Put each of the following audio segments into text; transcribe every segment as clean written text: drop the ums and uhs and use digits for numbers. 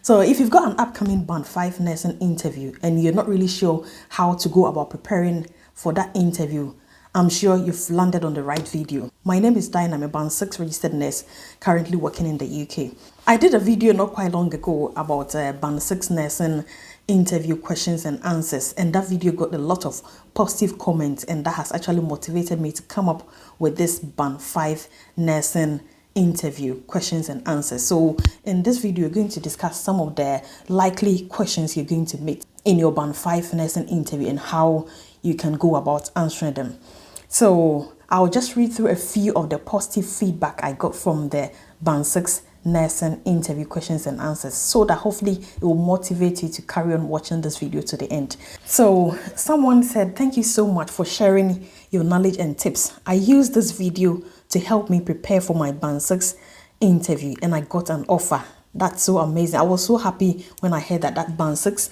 So if you've got an upcoming Band 5 nursing interview and you're not really sure how to go about preparing for that interview, I'm sure you've landed on the right video. My name is Diana. I'm a Band 6 registered nurse currently working in the UK. I did a video not quite long ago about Band 6 nursing interview questions and answers, and that video got a lot of positive comments, and that has actually motivated me to come up with this Band 5 nursing interview questions and answers. So in this video, we're going to discuss some of the likely questions you're going to meet in your Band 5 nursing interview and how you can go about answering them. So I'll just read through a few of the positive feedback I got from the Band 6 nursing interview questions and answers, so that hopefully it will motivate you to carry on watching this video to the end. So someone said, thank you so much for sharing your knowledge and tips. I used this video to help me prepare for my Band 6 interview and I got an offer. That's so amazing. I was so happy when I heard that Band 6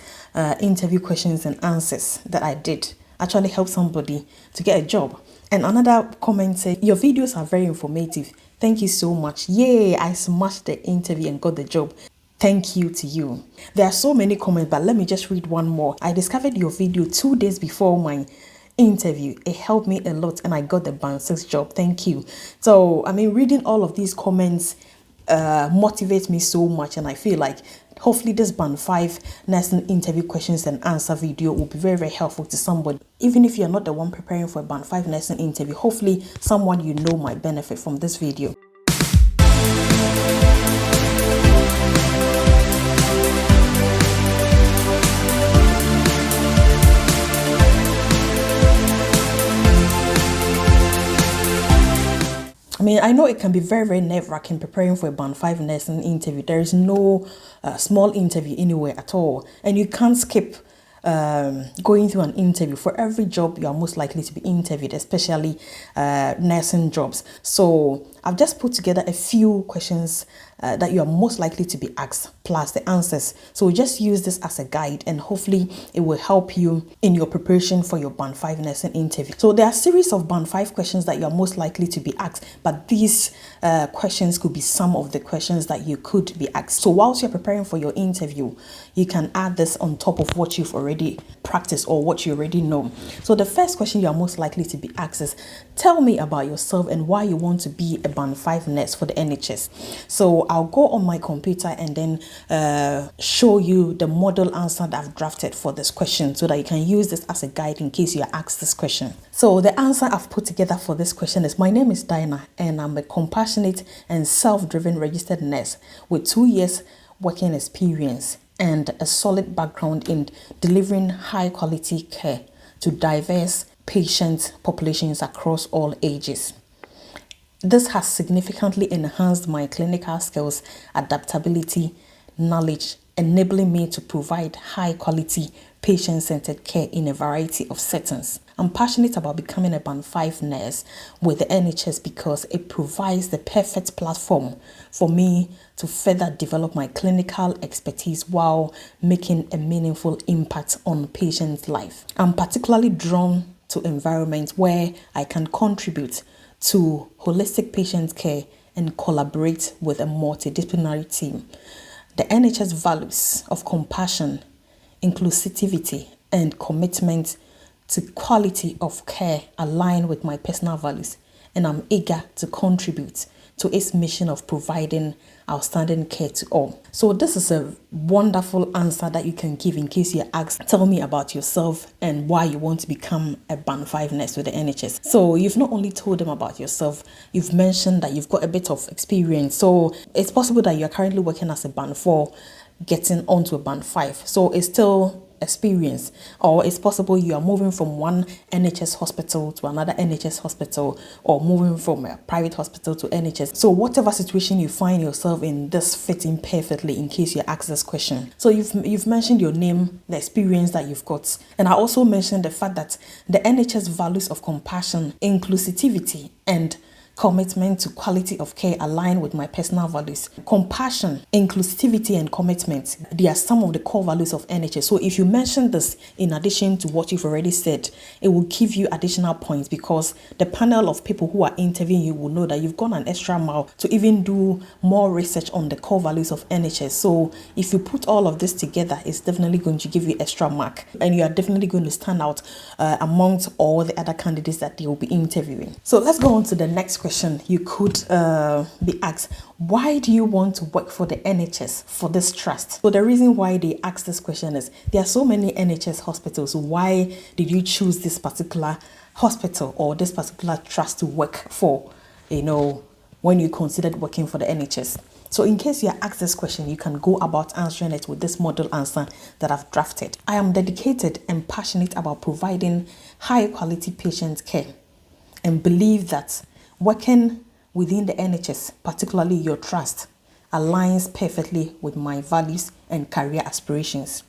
interview questions and answers that I did actually helped somebody to get a job. And another comment said, your videos are very informative. Thank you so much. Yay, I smashed the interview and got the job. Thank you to you. There are so many comments, but let me just read one more. I discovered your video 2 days before my interview. It helped me a lot and I got the Band 6 job. Thank you. So, I mean, reading all of these comments motivates me so much, and I feel like hopefully this Band 5 nursing interview questions and answer video will be very, very helpful to somebody. Even if you're not the one preparing for a Band 5 nursing interview, hopefully someone you know might benefit from this video. I mean, I know it can be very, very nerve-wracking preparing for a Band 5 nursing interview. There is no small interview anywhere at all. And you can't skip going through an interview. For every job, you are most likely to be interviewed, especially nursing jobs. So I've just put together a few questions that you are most likely to be asked, plus the answers. So just use this as a guide, and hopefully it will help you in your preparation for your Band 5 nursing interview. So there are a series of Band 5 questions that you are most likely to be asked, but these questions could be some of the questions that you could be asked. So whilst you're preparing for your interview, you can add this on top of what you've already practiced or what you already know. So the first question you are most likely to be asked is, tell me about yourself and why you want to be a Band 5 nurse for the NHS. So I'll go on my computer and then show you the model answer that I've drafted for this question, so that you can use this as a guide in case you are asked this question. So the answer I've put together for this question is, my name is Diana and I'm a compassionate and self-driven registered nurse with 2 years working experience and a solid background in delivering high quality care to diverse patient populations across all ages. This has significantly enhanced my clinical skills, adaptability, knowledge, enabling me to provide high quality patient-centered care in a variety of settings. I'm passionate about becoming a Band 5 nurse with the NHS because it provides the perfect platform for me to further develop my clinical expertise while making a meaningful impact on patients' life. I'm particularly drawn to environments where I can contribute to holistic patient care and collaborate with a multidisciplinary team. The NHS values of compassion, inclusivity, and commitment to quality of care align with my personal values, and I'm eager to contribute to its mission of providing outstanding care to all. So this is a wonderful answer that you can give in case you're asked, tell me about yourself and why you want to become a Band 5 nurse with the NHS. So you've not only told them about yourself, you've mentioned that you've got a bit of experience. So it's possible that you're currently working as a Band 4, getting onto a Band 5. So it's still experience, or it's possible you are moving from one NHS hospital to another NHS hospital, or moving from a private hospital to NHS. So whatever situation you find yourself in, this fits in perfectly in case you're asked this question. So you've mentioned your name, the experience that you've got, and I also mentioned the fact that the NHS values of compassion, inclusivity, and commitment to quality of care aligned with my personal values. Compassion, inclusivity, and commitment. They are some of the core values of NHS. So if you mention this in addition to what you've already said, it will give you additional points because the panel of people who are interviewing you will know that you've gone an extra mile to even do more research on the core values of NHS. So if you put all of this together, it's definitely going to give you extra mark, and you are definitely going to stand out amongst all the other candidates that they will be interviewing. So let's go on to the next question. You could be asked, why do you want to work for the NHS, for this trust? So the reason why they ask this question is there are so many NHS hospitals. Why did you choose this particular hospital or this particular trust to work for, when you considered working for the NHS? So in case you are asked this question, you can go about answering it with this model answer that I've drafted. I am dedicated and passionate about providing high quality patient care and believe that working within the NHS, particularly your trust, aligns perfectly with my values and career aspirations.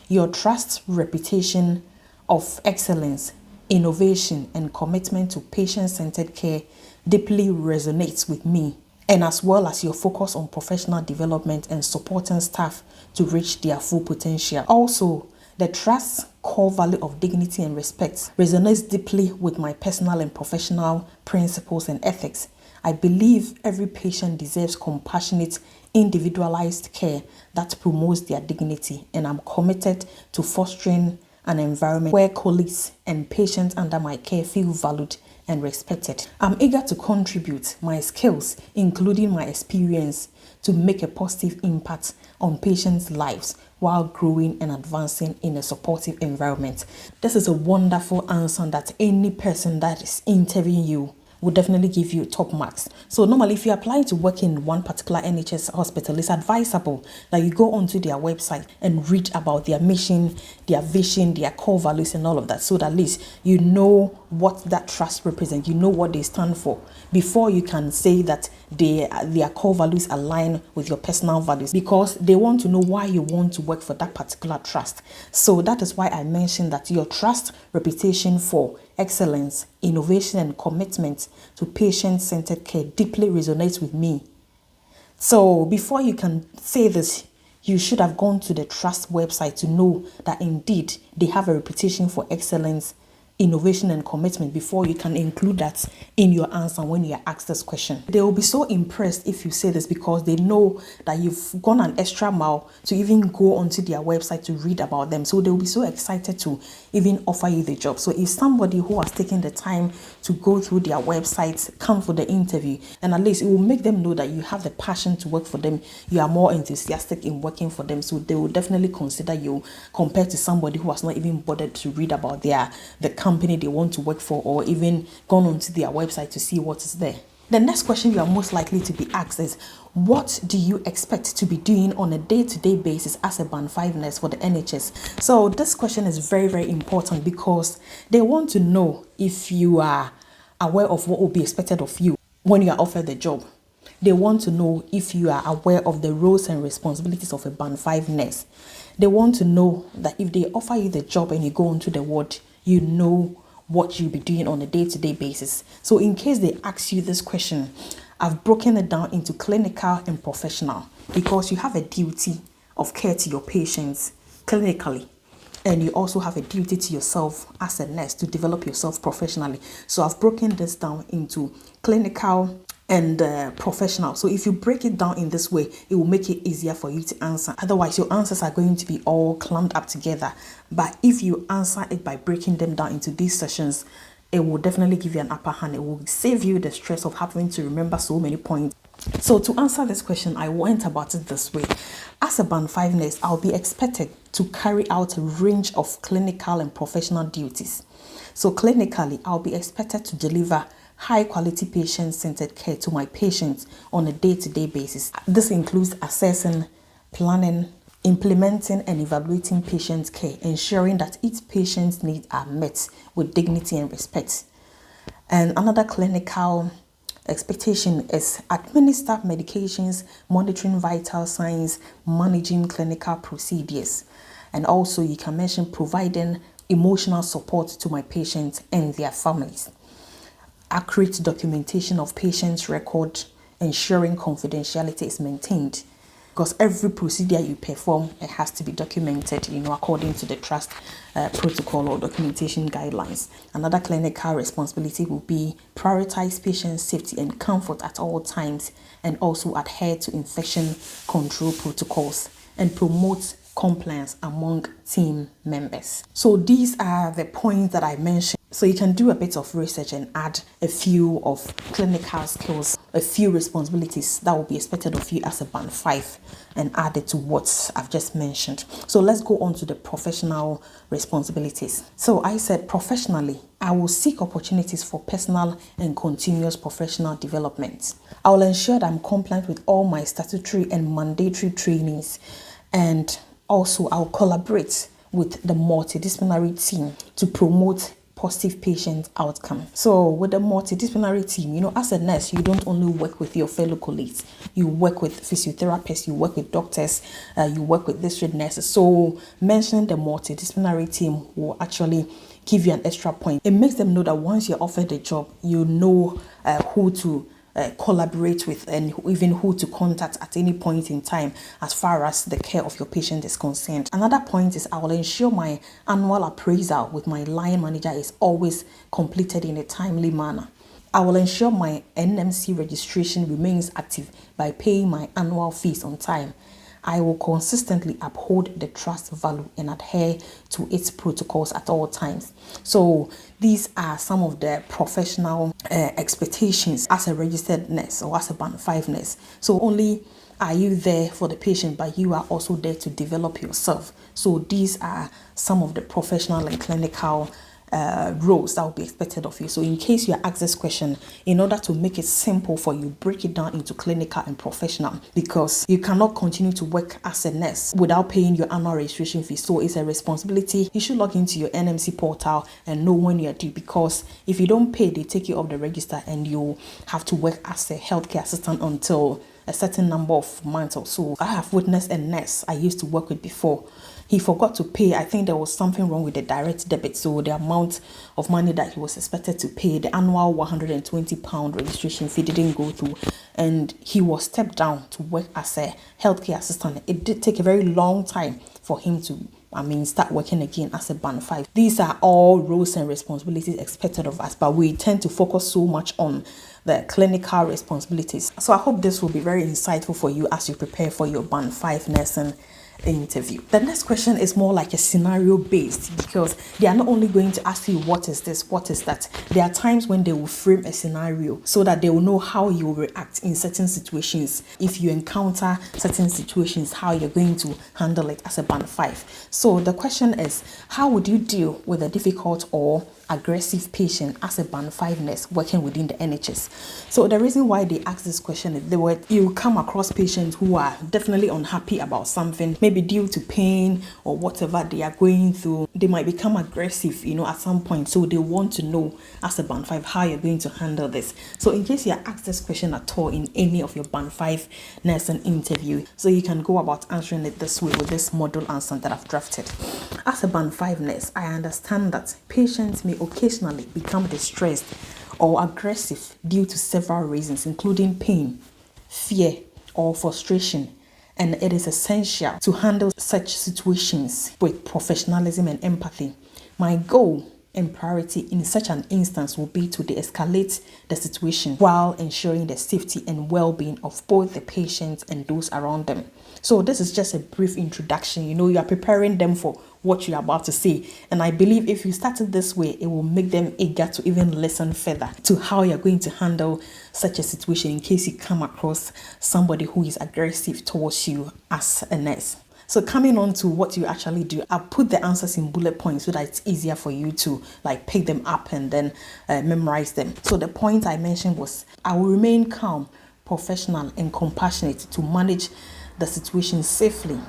Your trust's reputation of excellence, innovation, and commitment to patient-centered care deeply resonates with me, and as well as your focus on professional development and supporting staff to reach their full potential. Also, the trust's core value of dignity and respect resonates deeply with my personal and professional principles and ethics. I believe every patient deserves compassionate, individualized care that promotes their dignity, and I'm committed to fostering an environment where colleagues and patients under my care feel valued and respected. I'm eager to contribute my skills, including my experience, to make a positive impact on patients' lives while growing and advancing in a supportive environment. This is a wonderful answer that any person that is interviewing you will definitely give you top marks. So normally if you're applying to work in one particular NHS hospital, it's advisable that you go onto their website and read about their mission, their vision, their core values and all of that, so that at least you know what that trust represents, you know what they stand for, before you can say that their core values align with your personal values, because they want to know why you want to work for that particular trust. So that is why I mentioned that your trust reputation for excellence, innovation, and commitment to patient-centered care deeply resonates with me. So before you can say this, you should have gone to the trust website to know that indeed they have a reputation for excellence, innovation, and commitment before you can include that in your answer when you are asked this question. They will be so impressed if you say this, because they know that you've gone an extra mile to even go onto their website to read about them. So they will be so excited to even offer you the job. So if somebody who has taken the time to go through their website come for the interview, and at least it will make them know that you have the passion to work for them, you are more enthusiastic in working for them, so they will definitely consider you compared to somebody who has not even bothered to read about the company they want to work for, or even gone onto their website to see what is there. The next question you are most likely to be asked is, what do you expect to be doing on a day-to-day basis as a Band 5 nurse for the NHS? So this question is very, very important, because they want to know if you are aware of what will be expected of you when you are offered the job. They want to know if you are aware of the roles and responsibilities of a Band 5 nurse. They want to know that if they offer you the job and you go onto the ward, you know what you'll be doing on a day-to-day basis. So in case they ask you this question, I've broken it down into clinical and professional, because you have a duty of care to your patients clinically, and you also have a duty to yourself as a nurse to develop yourself professionally. So I've broken this down into clinical and professional. So if you break it down in this way, it will make it easier for you to answer. Otherwise, your answers are going to be all clumped up together. But if you answer it by breaking them down into these sessions, it will definitely give you an upper hand. It will save you the stress of having to remember so many points. So to answer this question, I went about it this way. As a Band 5 nurse, I'll be expected to carry out a range of clinical and professional duties. So clinically, I'll be expected to deliver high quality patient-centered care to my patients on a day-to-day basis. This includes assessing, planning, implementing and evaluating patient care, ensuring that each patient's needs are met with dignity and respect. And another clinical expectation is administer medications, monitoring vital signs, managing clinical procedures. And also you can mention providing emotional support to my patients and their families. accurate documentation of patients' record, ensuring confidentiality is maintained. Because every procedure you perform, it has to be documented, according to the trust protocol or documentation guidelines. Another clinical responsibility will be prioritize patient safety and comfort at all times, and also adhere to infection control protocols and promote compliance among team members. So these are the points that I mentioned. So you can do a bit of research and add a few of clinical skills, a few responsibilities that will be expected of you as a band 5, and add it to what I've just mentioned. So let's go on to the professional responsibilities. So I said professionally, I will seek opportunities for personal and continuous professional development. I will ensure that I'm compliant with all my statutory and mandatory trainings, and also I'll collaborate with the multidisciplinary team to promote positive patient outcome. So with the multidisciplinary team, as a nurse, you don't only work with your fellow colleagues, you work with physiotherapists, you work with doctors, you work with district nurses. So mentioning the multidisciplinary team will actually give you an extra point. It makes them know that once you're offered a job, you know who to collaborate with, and even who to contact at any point in time as far as the care of your patient is concerned. Another point is I will ensure my annual appraisal with my line manager is always completed in a timely manner. I will ensure my NMC registration remains active by paying my annual fees on time. I will consistently uphold the trust value and adhere to its protocols at all times. So these are some of the professional expectations as a registered nurse or as a band 5 nurse. So only are you there for the patient, but you are also there to develop yourself. So these are some of the professional and clinical roles that will be expected of you. So in case you are asked this question, in order to make it simple for you, break it down into clinical and professional, because you cannot continue to work as a nurse without paying your annual registration fee. So it's a responsibility. You should log into your NMC portal and know when you are due, because if you don't pay, they take you off the register and you have to work as a healthcare assistant until a certain number of months or so. I have witnessed a nurse I used to work with before. He forgot to pay. I think there was something wrong with the direct debit. So the amount of money that he was expected to pay, the annual £120 registration fee, didn't go through. And he was stepped down to work as a healthcare assistant. It did take a very long time for him to start working again as a band 5. These are all roles and responsibilities expected of us, but we tend to focus so much on the clinical responsibilities. So I hope this will be very insightful for you as you prepare for your band 5 nursing interview. The next question is more like a scenario based, because they are not only going to ask you what is this, what is that. There are times when they will frame a scenario so that they will know how you will react in certain situations. If you encounter certain situations, how you're going to handle it as a band 5. So the question is, how would you deal with a difficult or aggressive patient as a band 5 nurse working within the NHS? So the reason why they ask this question is you come across patients who are definitely unhappy about something, maybe due to pain or whatever they are going through. They might become aggressive, at some point. So they want to know as a band 5 how you're going to handle this. So in case you are asked this question at all in any of your band 5 nursing interview, so you can go about answering it this way with this model answer that I've drafted. As a band 5 nurse, I understand that patients may occasionally become distressed or aggressive due to several reasons, including pain, fear, or frustration. And it is essential to handle such situations with professionalism and empathy. My goal and priority in such an instance will be to de-escalate the situation while ensuring the safety and well-being of both the patients and those around them. So this is just a brief introduction. You are preparing them for what you're about to say. And I believe if you started this way, it will make them eager to even listen further to how you're going to handle such a situation in case you come across somebody who is aggressive towards you as a nurse. So coming on to what you actually do, I'll put the answers in bullet points so that it's easier for you to pick them up and then memorize them. So the point I mentioned was, I will remain calm, professional, and compassionate to manage the situation safely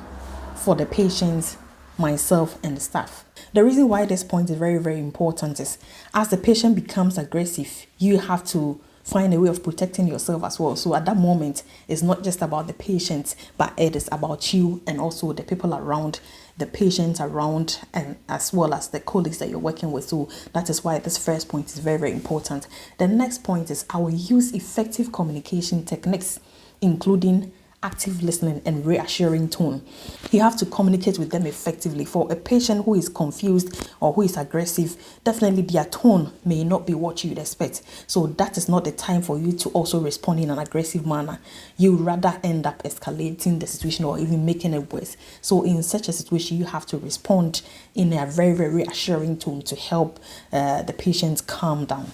for the patients, myself, and the staff. The reason why this point is very, very important is, as the patient becomes aggressive, you have to find a way of protecting yourself as well. So at that moment, it's not just about the patient, but it is about you and also the people around the patients around and as well as the colleagues that you're working with. So that is why this first point is very, very important. The next point is I will use effective communication techniques, including active listening and reassuring tone. You have to communicate with them effectively. For a patient who is confused or who is aggressive, definitely their tone may not be what you'd expect. So that is not the time for you to also respond in an aggressive manner. You rather end up escalating the situation or even making it worse. So in such a situation, you have to respond in a very, very reassuring tone to help the patient calm down.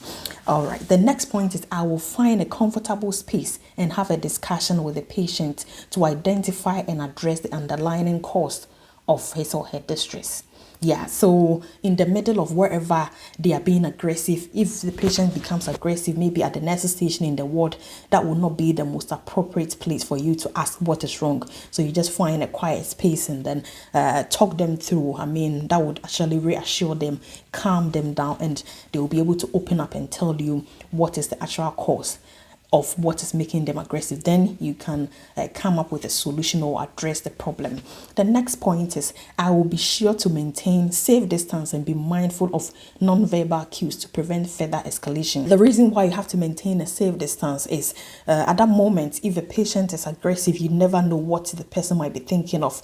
All right. The next point is I will find a comfortable space and have a discussion with the patient to identify and address the underlying cause of his or her distress. Yeah, so in the middle of wherever they are being aggressive, if the patient becomes aggressive, maybe at the nurse's station in the ward, that will not be the most appropriate place for you to ask what is wrong. So you just find a quiet space and then talk them through. I mean, that would actually reassure them, calm them down, and they will be able to open up and tell you what is the actual cause of what is making them aggressive. Then you can come up with a solution or address the problem. The next point is I will be sure to maintain safe distance and be mindful of non-verbal cues to prevent further escalation. The reason why you have to maintain a safe distance is at that moment, if a patient is aggressive, you never know what the person might be thinking of.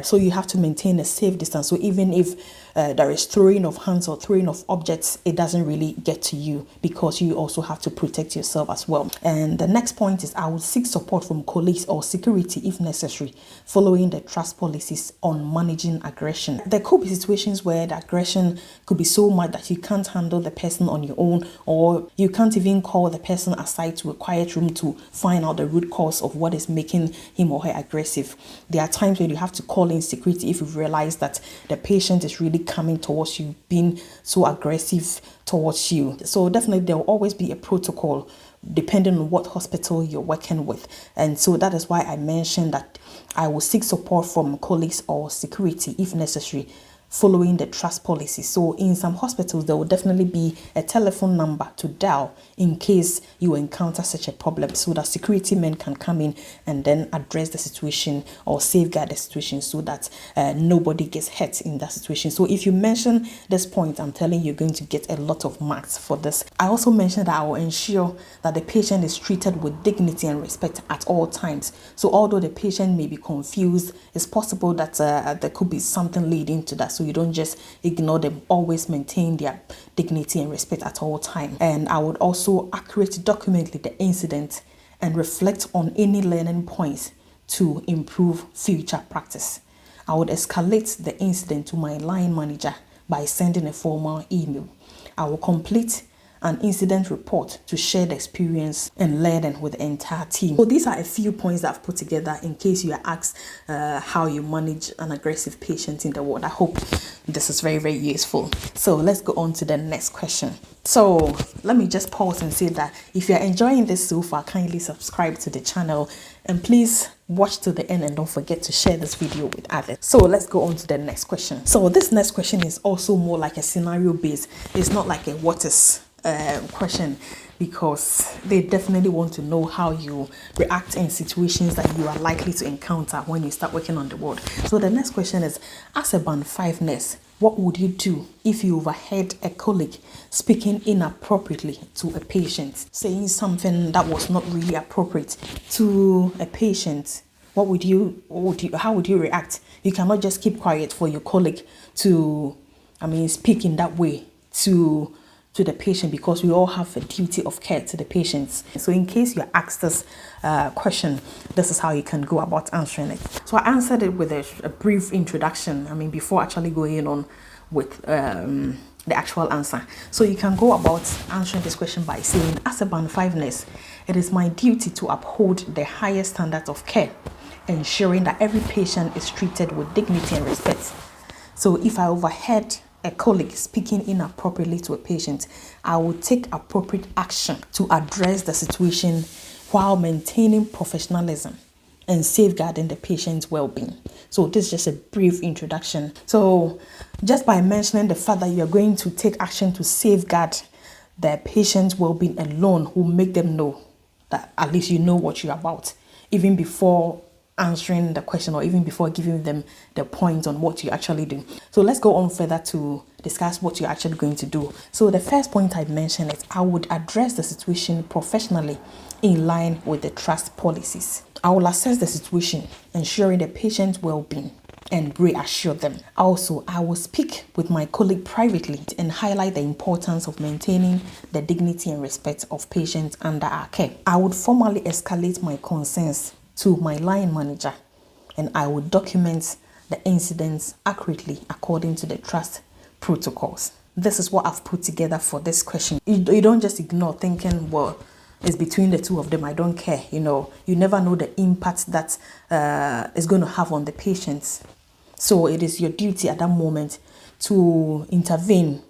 So you have to maintain a safe distance. So even if there is throwing of hands or throwing of objects, it doesn't really get to you because you also have to protect yourself as well. And the next point is I will seek support from colleagues or security if necessary, following the trust policies on managing aggression. There could be situations where the aggression could be so much that you can't handle the person on your own, or you can't even call the person aside to a quiet room to find out the root cause of what is making him or her aggressive. There are times when you have to call in security if you realize that the patient is really coming towards you, being so aggressive towards you. So definitely there will always be a protocol depending on what hospital you're working with. And so that is why I mentioned that I will seek support from colleagues or security if necessary, following the trust policy. So in some hospitals, there will definitely be a telephone number to dial in case you encounter such a problem, so that security men can come in and then address the situation or safeguard the situation so that nobody gets hurt in that situation. So if you mention this point, I'm telling you, you're going to get a lot of marks for this. I also mentioned that I will ensure that the patient is treated with dignity and respect at all times. So although the patient may be confused, it's possible that there could be something leading to that. So you don't just ignore them. Always maintain their dignity and respect at all times. And I would also accurately document the incident and reflect on any learning points to improve future practice. I would escalate the incident to my line manager by sending a formal email. I will complete an incident report to share the experience and learning with the entire team. So these are a few points that I've put together in case you are asked how you manage an aggressive patient in the ward. I hope this is very, very useful. So let's go on to the next question. So let me just pause and say that if you're enjoying this so far, kindly subscribe to the channel and please watch to the end and don't forget to share this video with others. So let's go on to the next question. So this next question is also more like a scenario based. It's not like a what is question, because they definitely want to know how you react in situations that you are likely to encounter when you start working on the ward. So the next question is, as a band 5 nurse, what would you do if you overheard a colleague speaking inappropriately to a patient, saying something that was not really appropriate to a patient? How would you react? You cannot just keep quiet for your colleague to, speak in that way to the patient, because we all have a duty of care to the patients. So in case you're asked this question, this is how you can go about answering it. So I answered it with a brief introduction, before actually going on with the actual answer. So you can go about answering this question by saying, as a band 5 nurse, it is my duty to uphold the highest standards of care, ensuring that every patient is treated with dignity and respect. So if I overheard a colleague speaking inappropriately to a patient, I will take appropriate action to address the situation while maintaining professionalism and safeguarding the patient's well-being. So this is just a brief introduction. So just by mentioning the fact that you're going to take action to safeguard the patient's well-being alone will make them know that at least you know what you're about, even before answering the question or even before giving them the point on what you actually do. So let's go on further to discuss what you're actually going to do. So the first point I mentioned is I would address the situation professionally in line with the trust policies. I will assess the situation, ensuring the patient's well-being and reassure them. Also, I will speak with my colleague privately and highlight the importance of maintaining the dignity and respect of patients under our care. I would formally escalate my concerns to my line manager, and I would document the incidents accurately according to the trust protocols. This is what I've put together for this question. You don't just ignore thinking, well, it's between the two of them, I don't care. You never know the impact that is going to have on the patients. So it is your duty at that moment to intervene,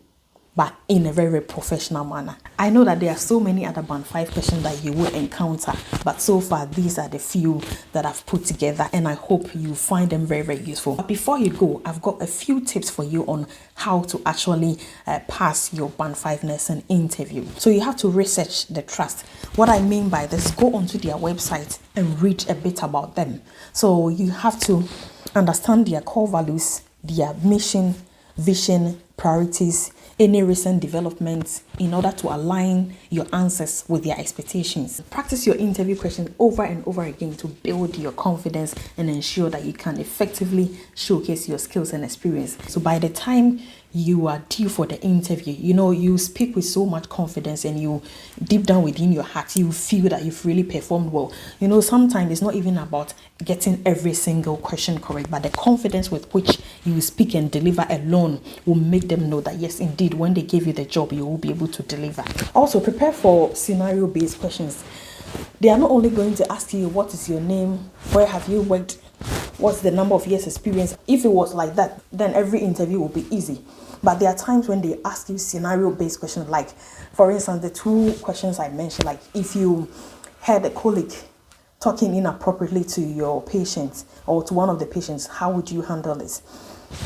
but in a very, very professional manner. I know that there are so many other Band 5 questions that you will encounter, but so far these are the few that I've put together, and I hope you find them very, very useful. But before you go, I've got a few tips for you on how to actually pass your Band 5 nursing interview. So you have to research the trust. What I mean by this, go onto their website and read a bit about them. So you have to understand their core values, their mission, vision, priorities, any recent developments in order to align your answers with their expectations. Practice your interview questions over and over again to build your confidence and ensure that you can effectively showcase your skills and experience. So by the time you are due for the interview, you speak with so much confidence, and you deep down within your heart, you feel that you've really performed well. Sometimes it's not even about getting every single question correct, but the confidence with which you speak and deliver alone will make them know that yes, indeed, when they give you the job, you will be able to deliver. Also, prepare for scenario-based questions. They are not only going to ask you, what is your name, where have you worked, what's the number of years experience. If it was like that, then every interview will be easy. But there are times when they ask you scenario-based questions, like, for instance, the two questions I mentioned, like if you had a colleague talking inappropriately to your patient or to one of the patients, how would you handle this?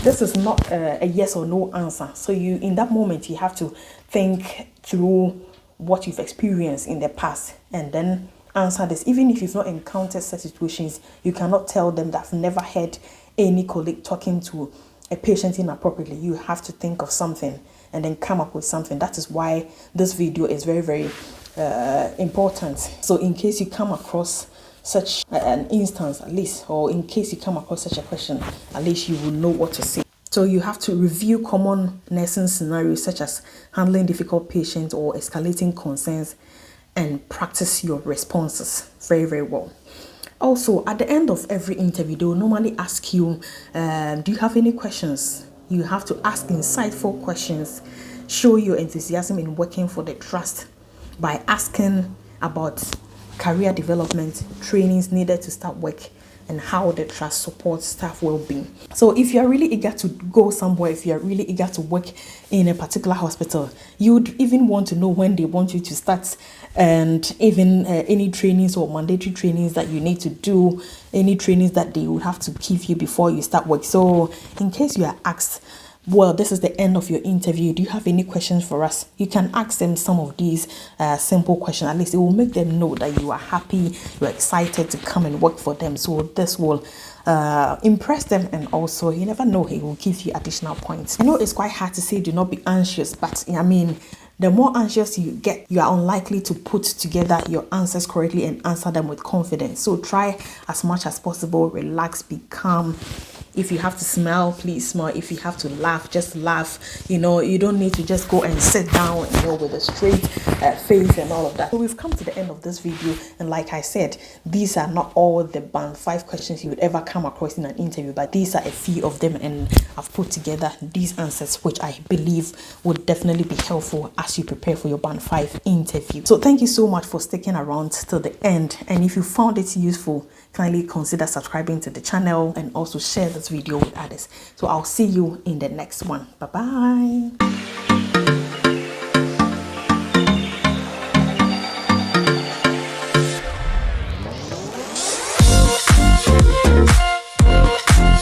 This is not a yes or no answer. So in that moment, you have to think through what you've experienced in the past and then answer this. Even if you've not encountered such situations, you cannot tell them that I've never had any colleague talking to a patient inappropriately. You have to think of something and then come up with something. That is why this video is very, very important. So in case you come across such an instance, at least, or in case you come across such a question, at least you will know what to say. So you have to review common nursing scenarios such as handling difficult patients or escalating concerns and practice your responses very, very well. Also, at the end of every interview, they will normally ask you, do you have any questions? You have to ask insightful questions. Show your enthusiasm in working for the trust by asking about career development, trainings needed to start work, and how the trust supports staff well-being. So if you're really eager to go somewhere, if you're really eager to work in a particular hospital, you would even want to know when they want you to start, and even any trainings or mandatory trainings that you need to do, any trainings that they would have to give you before you start work. So in case you are asked, well, this is the end of your interview, do you have any questions for us? You can ask them some of these simple questions. At least it will make them know that you are happy, you're excited to come and work for them. So this will impress them, and also, you never know, it will give you additional points. I know it's quite hard to say do not be anxious, but I mean, the more anxious you get, you are unlikely to put together your answers correctly and answer them with confidence. So try as much as possible, relax, be calm. If you have to smile, please smile. If you have to laugh, just laugh. You don't need to just go and sit down, with a straight face and all of that. So we've come to the end of this video, and like I said, these are not all the Band 5 questions you would ever come across in an interview, but these are a few of them, and I've put together these answers, which I believe would definitely be helpful as you prepare for your Band 5 interview. So thank you so much for sticking around till the end, and if you found it useful, kindly consider subscribing to the channel and also share this video with others. So I'll see you in the next one. Bye bye.